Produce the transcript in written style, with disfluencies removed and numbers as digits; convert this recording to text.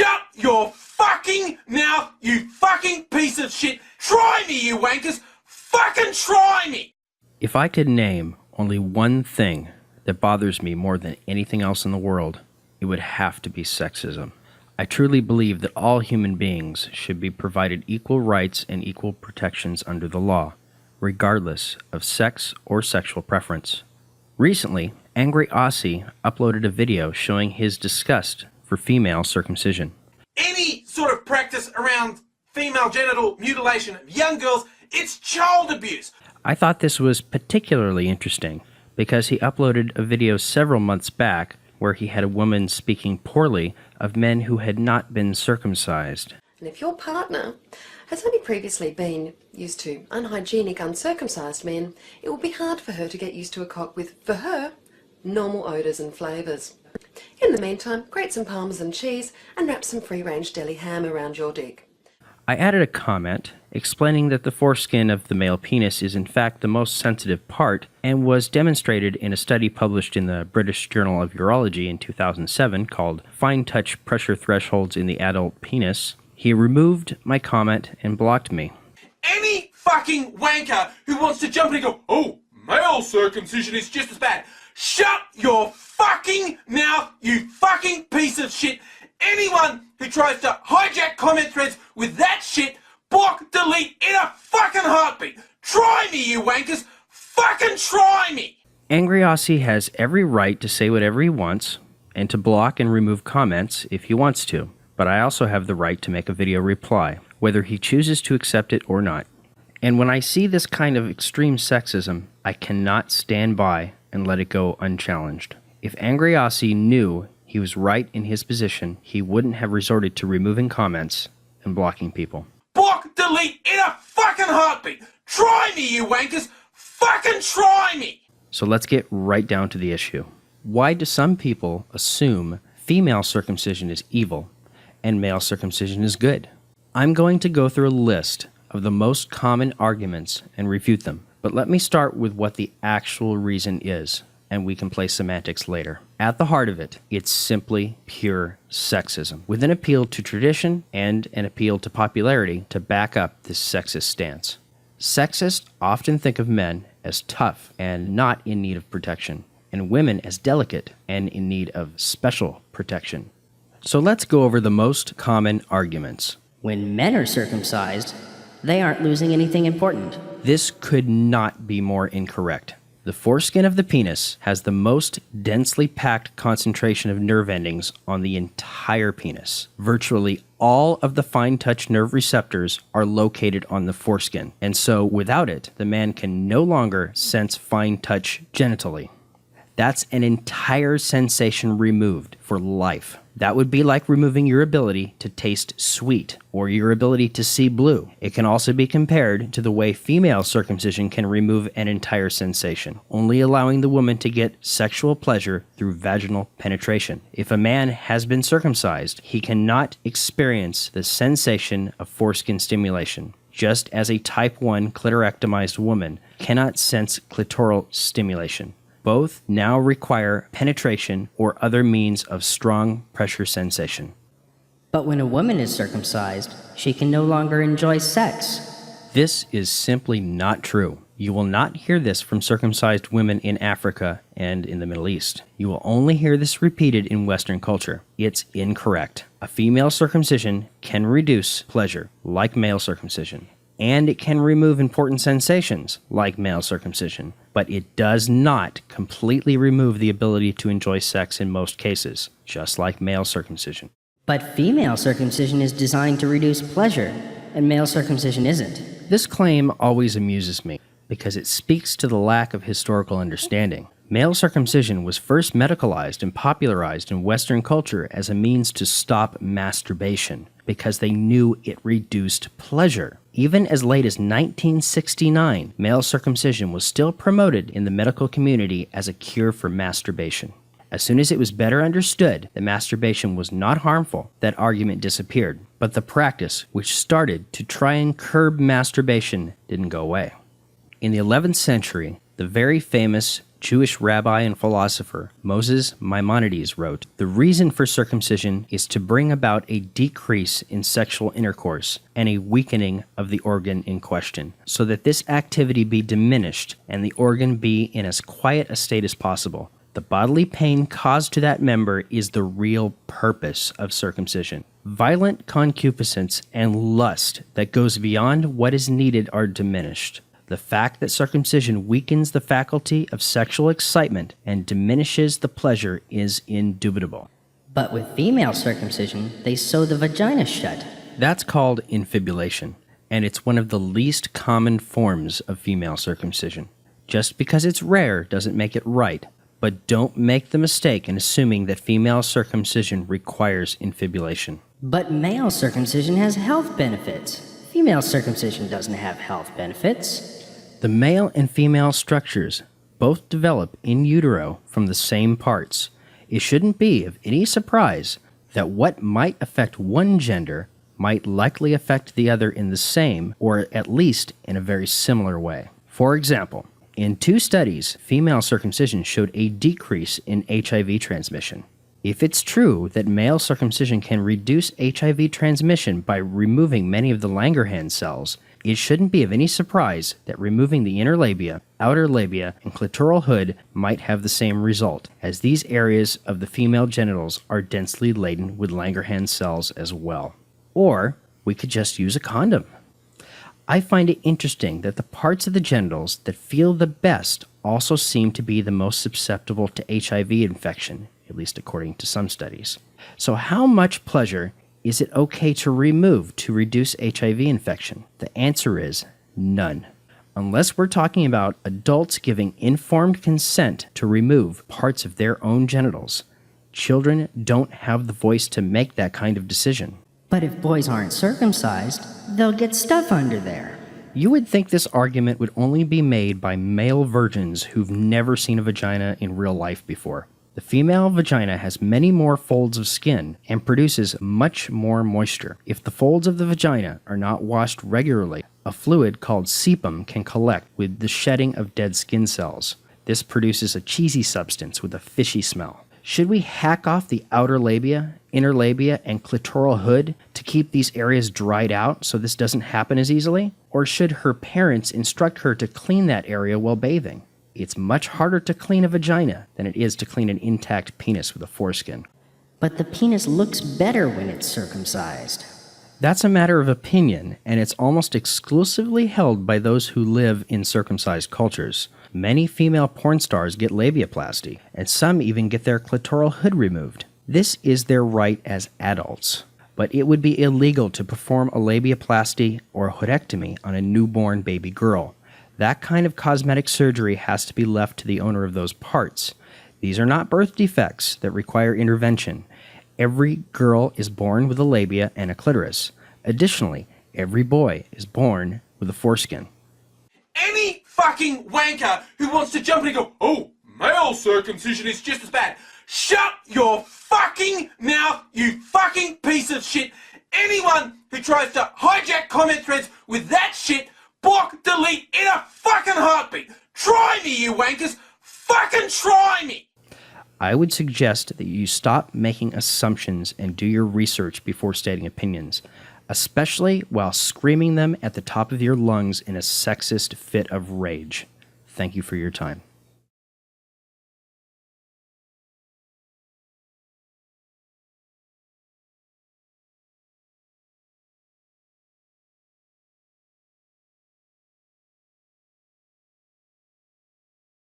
Shut your fucking mouth, you fucking piece of shit. Try me, you wankers. Fucking try me. If I could name only one thing that bothers me more than anything else in the world, it would have to be sexism. I truly believe that all human beings should be provided equal rights and equal protections under the law, regardless of sex or sexual preference. Recently, AngryAussie uploaded a video showing his disgust for female circumcision. Any sort of practice around female genital mutilation of young girls, it's child abuse. I thought this was particularly interesting because he uploaded a video several months back where he had a woman speaking poorly of men who had not been circumcised. And if your partner has only previously been used to unhygienic, uncircumcised men, it will be hard for her to get used to a cock with, for her, normal odours and flavours. In the meantime, grate some Parmesan cheese and wrap some free-range deli ham around your dick. I added a comment explaining that the foreskin of the male penis is in fact the most sensitive part and was demonstrated in a study published in the British Journal of Urology in 2007 called Fine Touch Pressure Thresholds in the Adult Penis. He removed my comment and blocked me. Any fucking wanker who wants to jump in and go, oh, male circumcision is just as bad. Shut your fucking mouth, you fucking piece of shit. Anyone who tries to hijack comment threads with that shit, block, delete in a fucking heartbeat. Try me, you wankers. Fucking try me. AngryAussie has every right to say whatever he wants and to block and remove comments if he wants to. But I also have the right to make a video reply, whether he chooses to accept it or not. And when I see this kind of extreme sexism, I cannot stand by and let it go unchallenged. If AngryAussie knew he was right in his position, he wouldn't have resorted to removing comments and blocking people. Block, delete in a fucking heartbeat. Try me, you wankers. Fucking try me. So let's get right down to the issue. Why do some people assume female circumcision is evil and male circumcision is good? I'm going to go through a list of the most common arguments and refute them. But let me start with what the actual reason is, and we can play semantics later. At the heart of it, it's simply pure sexism, with an appeal to tradition and an appeal to popularity to back up this sexist stance. Sexists often think of men as tough and not in need of protection, and women as delicate and in need of special protection. So let's go over the most common arguments. When men are circumcised, they aren't losing anything important. This could not be more incorrect. The foreskin of the penis has the most densely packed concentration of nerve endings on the entire penis. Virtually all of the fine touch nerve receptors are located on the foreskin, and so without it, the man can no longer sense fine touch genitally. That's an entire sensation removed for life. That would be like removing your ability to taste sweet or your ability to see blue. It can also be compared to the way female circumcision can remove an entire sensation, only allowing the woman to get sexual pleasure through vaginal penetration. If a man has been circumcised, he cannot experience the sensation of foreskin stimulation, just as a type 1 clitorectomized woman cannot sense clitoral stimulation. Both now require penetration or other means of strong pressure sensation. But when a woman is circumcised, she can no longer enjoy sex. This is simply not true. You will not hear this from circumcised women in Africa and in the Middle East. You will only hear this repeated in Western culture. It's incorrect. A female circumcision can reduce pleasure, like male circumcision, and it can remove important sensations, like male circumcision, but it does not completely remove the ability to enjoy sex in most cases, just like male circumcision. But female circumcision is designed to reduce pleasure, and male circumcision isn't. This claim always amuses me, because it speaks to the lack of historical understanding. Male circumcision was first medicalized and popularized in Western culture as a means to stop masturbation, because they knew it reduced pleasure. Even as late as 1969, male circumcision was still promoted in the medical community as a cure for masturbation. As soon as it was better understood that masturbation was not harmful, that argument disappeared. But the practice, which started to try and curb masturbation, didn't go away. In the 11th century, the very famous Jewish rabbi and philosopher Moses Maimonides wrote, "The reason for circumcision is to bring about a decrease in sexual intercourse and a weakening of the organ in question, so that this activity be diminished and the organ be in as quiet a state as possible. The bodily pain caused to that member is the real purpose of circumcision. Violent concupiscence and lust that goes beyond what is needed are diminished. The fact that circumcision weakens the faculty of sexual excitement and diminishes the pleasure is indubitable." But with female circumcision, they sew the vagina shut. That's called infibulation, and it's one of the least common forms of female circumcision. Just because it's rare doesn't make it right, but don't make the mistake in assuming that female circumcision requires infibulation. But male circumcision has health benefits. Female circumcision doesn't have health benefits. The male and female structures both develop in utero from the same parts. It shouldn't be of any surprise that what might affect one gender might likely affect the other in the same, or at least in a very similar way. For example, in 2 studies, female circumcision showed a decrease in HIV transmission. If it's true that male circumcision can reduce HIV transmission by removing many of the Langerhans cells, it shouldn't be of any surprise that removing the inner labia, outer labia, and clitoral hood might have the same result, as these areas of the female genitals are densely laden with Langerhans cells as well. Or we could just use a condom. I find it interesting that the parts of the genitals that feel the best also seem to be the most susceptible to HIV infection, at least according to some studies. So how much pleasure is it okay to remove to reduce HIV infection? The answer is none. Unless we're talking about adults giving informed consent to remove parts of their own genitals, children don't have the voice to make that kind of decision. But if boys aren't circumcised, they'll get stuff under there. You would think this argument would only be made by male virgins who've never seen a vagina in real life before. The female vagina has many more folds of skin and produces much more moisture. If the folds of the vagina are not washed regularly, a fluid called sebum can collect with the shedding of dead skin cells. This produces a cheesy substance with a fishy smell. Should we hack off the outer labia, inner labia, and clitoral hood to keep these areas dried out so this doesn't happen as easily? Or should her parents instruct her to clean that area while bathing? It's much harder to clean a vagina than it is to clean an intact penis with a foreskin. But the penis looks better when it's circumcised. That's a matter of opinion, and it's almost exclusively held by those who live in circumcised cultures. Many female porn stars get labiaplasty, and some even get their clitoral hood removed. This is their right as adults, but it would be illegal to perform a labiaplasty or a hoodectomy on a newborn baby girl. That kind of cosmetic surgery has to be left to the owner of those parts. These are not birth defects that require intervention. Every girl is born with a labia and a clitoris. Additionally, every boy is born with a foreskin. Any fucking wanker who wants to jump in and go, "Oh, male circumcision is just as bad." Shut your fucking mouth, you fucking piece of shit. Anyone who tries to hijack comment threads with that shit, block, delete in a fucking heartbeat. Try me, you wankers. Fucking try me. I would suggest that you stop making assumptions and do your research before stating opinions, especially while screaming them at the top of your lungs in a sexist fit of rage. Thank you for your time.